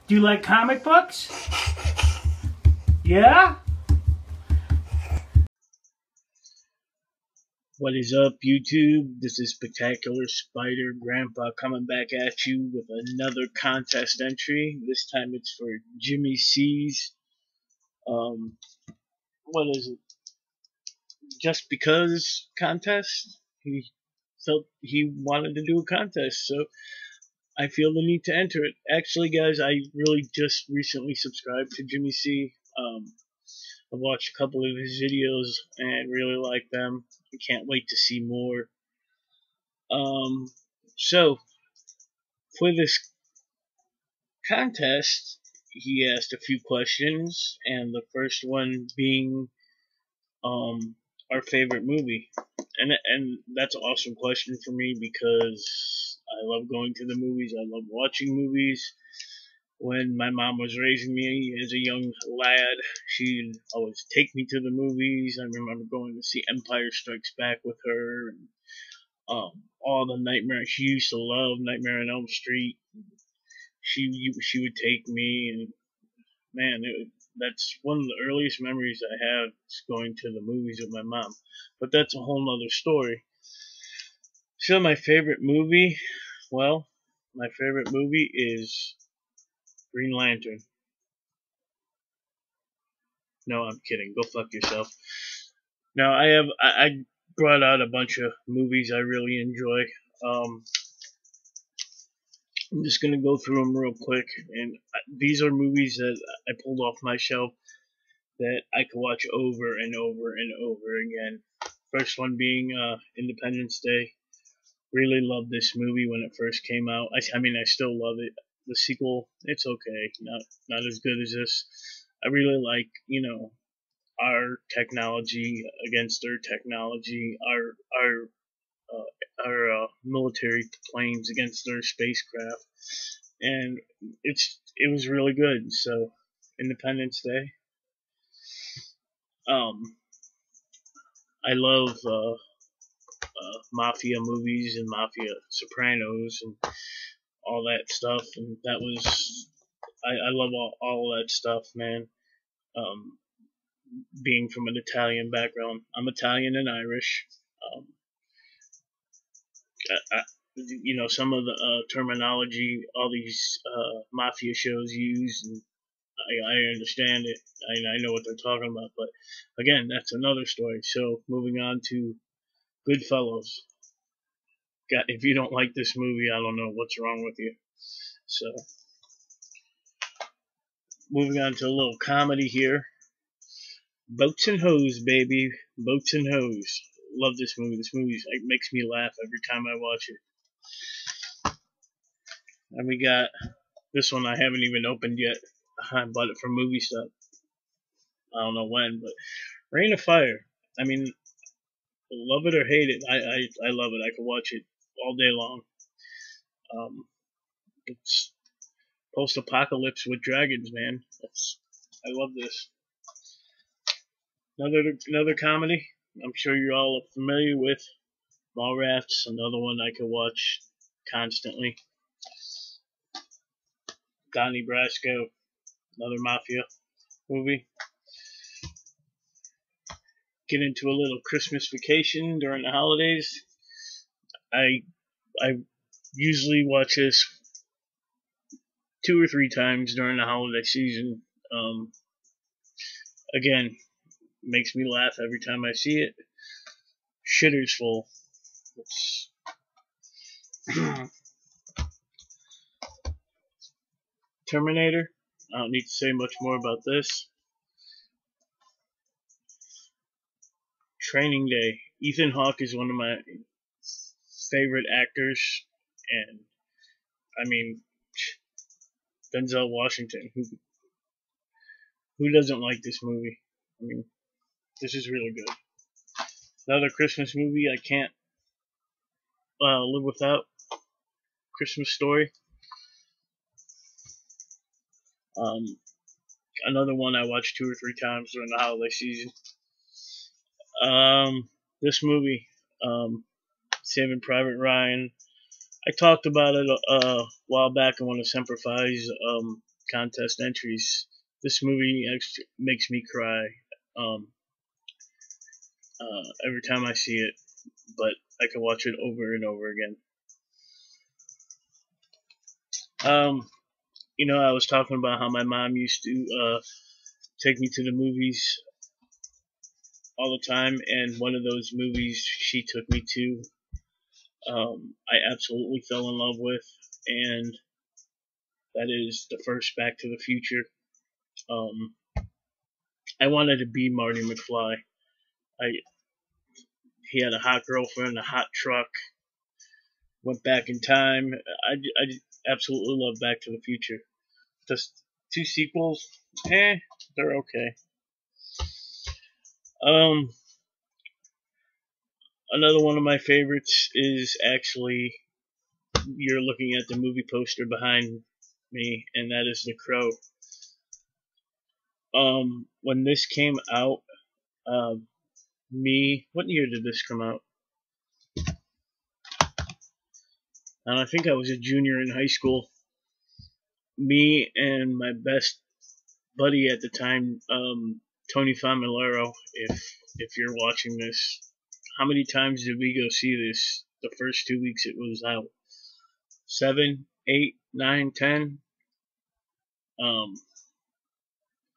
Do you like comic books? Yeah? What is up, YouTube? This is Spectacular Spider Grandpa coming back at you with another contest entry. This time it's for Jimmy C's, what is it? Just Because contest. He felt he wanted to do a contest, so I feel the need to enter it. Actually, guys, I really just recently subscribed to Jimmy C. I've watched a couple of his videos and really like them. I can't wait to see more. So for this contest, he asked a few questions, and the first one being our favorite movie. And that's an awesome question for me because I love going to the movies. I love watching movies. When my mom was raising me as a young lad, she'd always take me to the movies. I remember going to see Empire Strikes Back with her, and all the Nightmare. She used to love Nightmare on Elm Street. She would take me, and man, that's one of the earliest memories I have is going to the movies with my mom. But that's a whole nother story. So my favorite movie, well, my favorite movie is Green Lantern. No, I'm kidding. Go fuck yourself. Now I brought out a bunch of movies I really enjoy. I'm just gonna go through them real quick, and these are movies that I pulled off my shelf that I could watch over and over and over again. First one being Independence Day. Really loved this movie when it first came out. I mean, I still love it. The sequel, it's okay, not as good as this. I really like, our technology against their technology, our military planes against their spacecraft, and it was really good. So, Independence Day. I love mafia movies and mafia Sopranos and all that stuff, and that was I love all that stuff, man. Being from an Italian background, I'm Italian and Irish. Um, some of the terminology all these mafia shows use, and I understand it. I know what they're talking about, but again, that's another story. So moving on to Goodfellas. God, if you don't like this movie, I don't know what's wrong with you. So moving on to a little comedy here. Boats and Hose, baby. Boats and Hose. Love this movie. This movie makes me laugh every time I watch it. And we got this one I haven't even opened yet. I bought it from Movie Stop. I don't know when, but Reign of Fire. I mean, love it or hate it, I love it. I could watch it all day long. It's post-apocalypse with dragons, man. I love this. Another comedy. I'm sure you're all familiar with Mallrats. Another one I could watch constantly. Donnie Brasco. Another mafia movie. Get into a little Christmas Vacation during the holidays. I usually watch this 2 or 3 times during the holiday season. Again, makes me laugh every time I see it. Shitter's Full. Terminator. I don't need to say much more about this. Training Day. Ethan Hawke is one of my favorite actors, and I mean, Denzel Washington. Who doesn't like this movie? I mean, this is really good. Another Christmas movie I can't live without. Christmas Story. Another one I watched 2 or 3 times during the holiday season. This movie, Saving Private Ryan. I talked about it a while back in one of Semper Fi's contest entries. This movie actually makes me cry um, every time I see it, but I can watch it over and over again. Um, I was talking about how my mom used to take me to the movies all the time, and one of those movies she took me to, I absolutely fell in love with, and that is the first Back to the Future. Um, I wanted to be Marty McFly. I He had a hot girlfriend, a hot truck, went back in time. I absolutely love Back to the Future. Just two sequels, they're okay. Um, Another one of my favorites is actually, you're looking at the movie poster behind me, and that is The Crow. When this came out, what year did this come out? And I think I was a junior in high school. Me and my best buddy at the time, Tony Familaro, if you're watching this, how many times did we go see this the first 2 weeks it was out? 7, 8, 9, 10.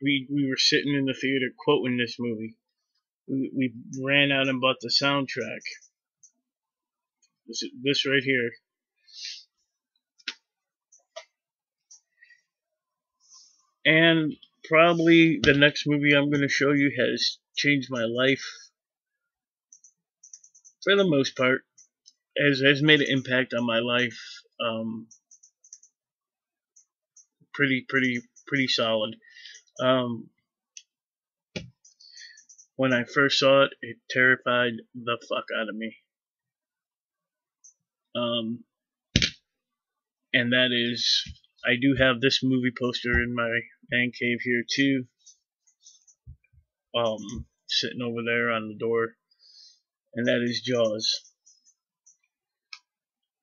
We were sitting in the theater quoting this movie. We ran out and bought the soundtrack. This right here. And probably the next movie I'm going to show you has changed my life for the most part. Has made an impact on my life. Pretty solid. Um, when I first saw it, it terrified the fuck out of me. And that is, I do have this movie poster in my man cave here too. Sitting over there on the door, and that is Jaws.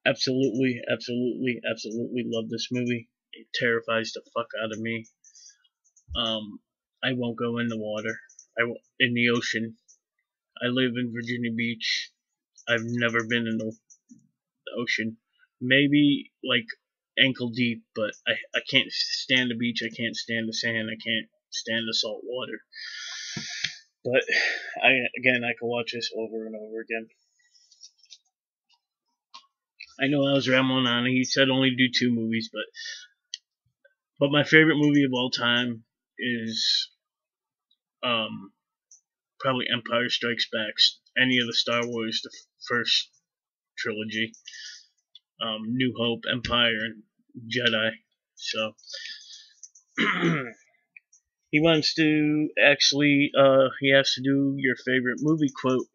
Absolutely, absolutely, absolutely love this movie. It terrifies the fuck out of me. I won't go in the water. In the ocean. I live in Virginia Beach. I've never been in the ocean. Maybe like ankle deep, but I can't stand the beach. I can't stand the sand. I can't stand the salt water. But I can watch this over and over again. I know I was rambling on. He said only do 2 movies, but my favorite movie of all time is probably Empire Strikes Back. Any of the Star Wars, the first trilogy, New Hope, Empire, and Jedi. So he wants to actually, he has to do your favorite movie quote,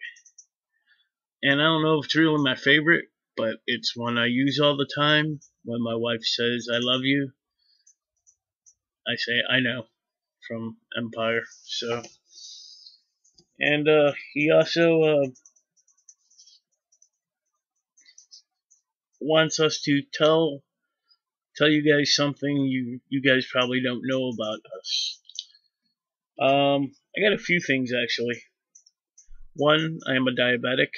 and I don't know if it's really my favorite, but it's one I use all the time. When my wife says "I love you," I say "I know" from Empire. So, and he also wants us to tell you guys something you guys probably don't know about us. I got a few things actually. One, I am a diabetic.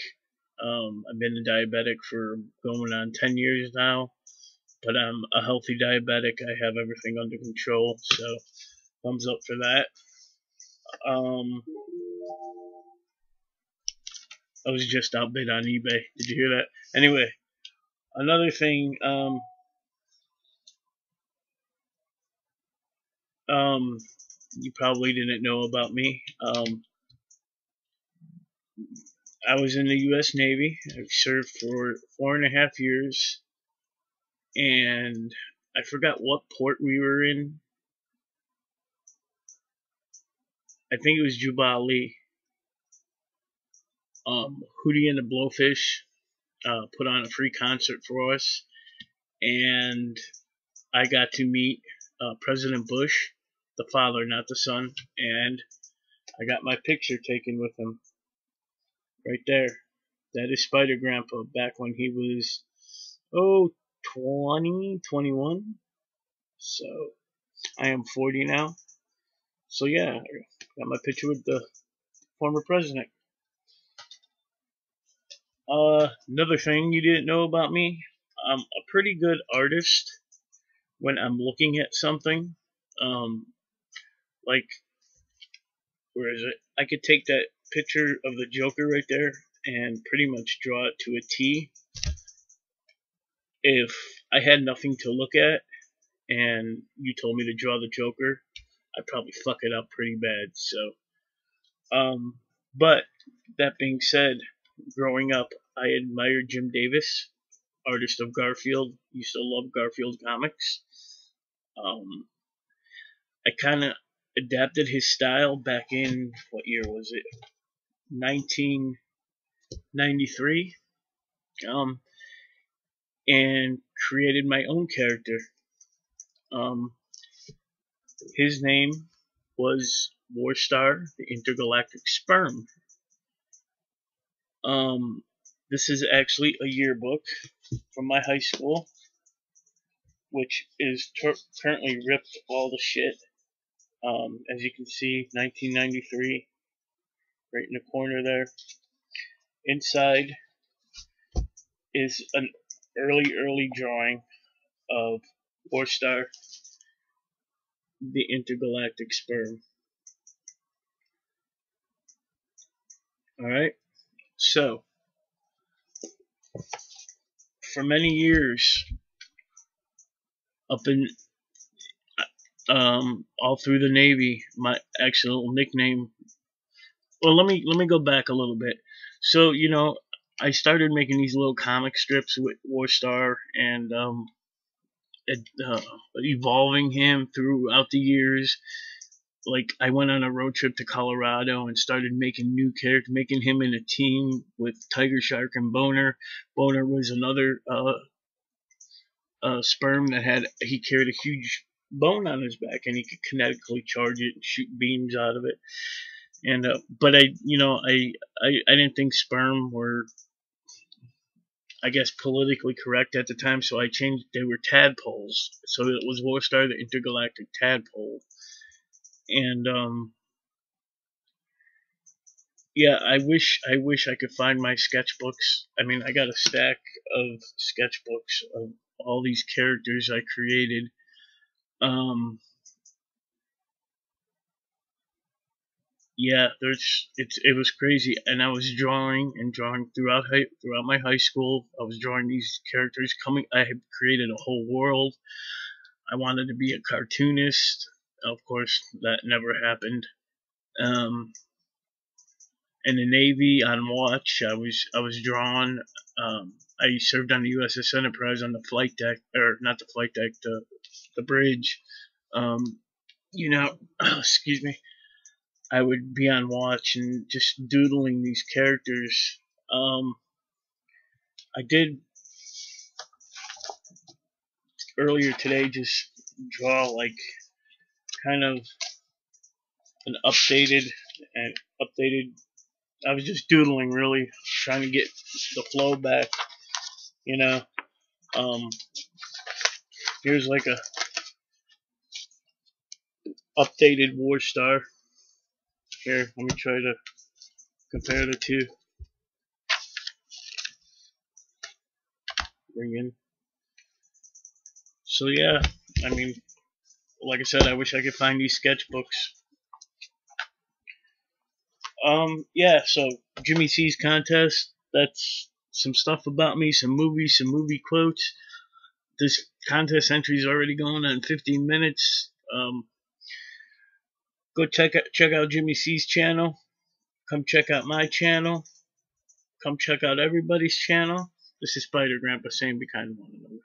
I've been a diabetic for going on 10 years now, but I'm a healthy diabetic. I have everything under control, so thumbs up for that. I was just outbid on eBay. Did you hear that? Anyway, another thing, you probably didn't know about me. I was in the U.S. Navy. I served for 4.5 years, and I forgot what port we were in. I think it was Juba Ali. Hootie and the Blowfish put on a free concert for us, and I got to meet President Bush, the father, not the son, and I got my picture taken with him right there. That is Spider Grandpa back when he was 20, 21. So I am 40 now. So yeah, got my picture with the former president. Another thing you didn't know about me, I'm a pretty good artist when I'm looking at something. Um, like, where is it? I could take that picture of the Joker right there and pretty much draw it to a T. If I had nothing to look at and you told me to draw the Joker, I'd probably fuck it up pretty bad. So, but that being said, growing up, I admired Jim Davis, artist of Garfield. Used to love Garfield comics. Um, I kind of adapted his style back in, what year was it? 1993. Um, and created my own character. Um, his name was Warstar, the Intergalactic Sperm. Um, this is actually a yearbook from my high school, which is currently ripped all the shit. As you can see, 1993, right in the corner there. Inside is an early drawing of Warstar, the Intergalactic Sperm. Alright, so, for many years, up in all through the Navy, my actual nickname. Well, let me go back a little bit. So I started making these little comic strips with Warstar and evolving him throughout the years. Like I went on a road trip to Colorado and started making new characters, making him in a team with Tiger Shark and Boner. Boner was another sperm that he carried a huge bone on his back and he could kinetically charge it and shoot beams out of it. And but I didn't think sperm were, I guess, politically correct at the time, so I changed. They were tadpoles, so it was Warstar the Intergalactic Tadpole. And yeah, I wish I could find my sketchbooks. I mean, I got a stack of sketchbooks of all these characters I created. Yeah, it was crazy, and I was drawing and drawing throughout my high school. I was drawing these characters coming. I had created a whole world. I wanted to be a cartoonist. Of course, that never happened. Um, in the Navy on watch, I was drawn. I served on the USS Enterprise on the flight deck, or not the flight deck, the bridge. Um, excuse me. I would be on watch and just doodling these characters. I did earlier today just draw like kind of an updated. I was just doodling, really trying to get the flow back. You know, um, here's like a updated Warstar. Here, let me try to compare the two. Bring in. So yeah, I mean, like I said, I wish I could find these sketchbooks. Yeah, so Jimmy C's contest, that's some stuff about me, some movies, some movie quotes. This contest entry is already going on 15 minutes. Go check out Jimmy C's channel. Come check out my channel. Come check out everybody's channel. This is Spider Grandpa saying be kind to one another.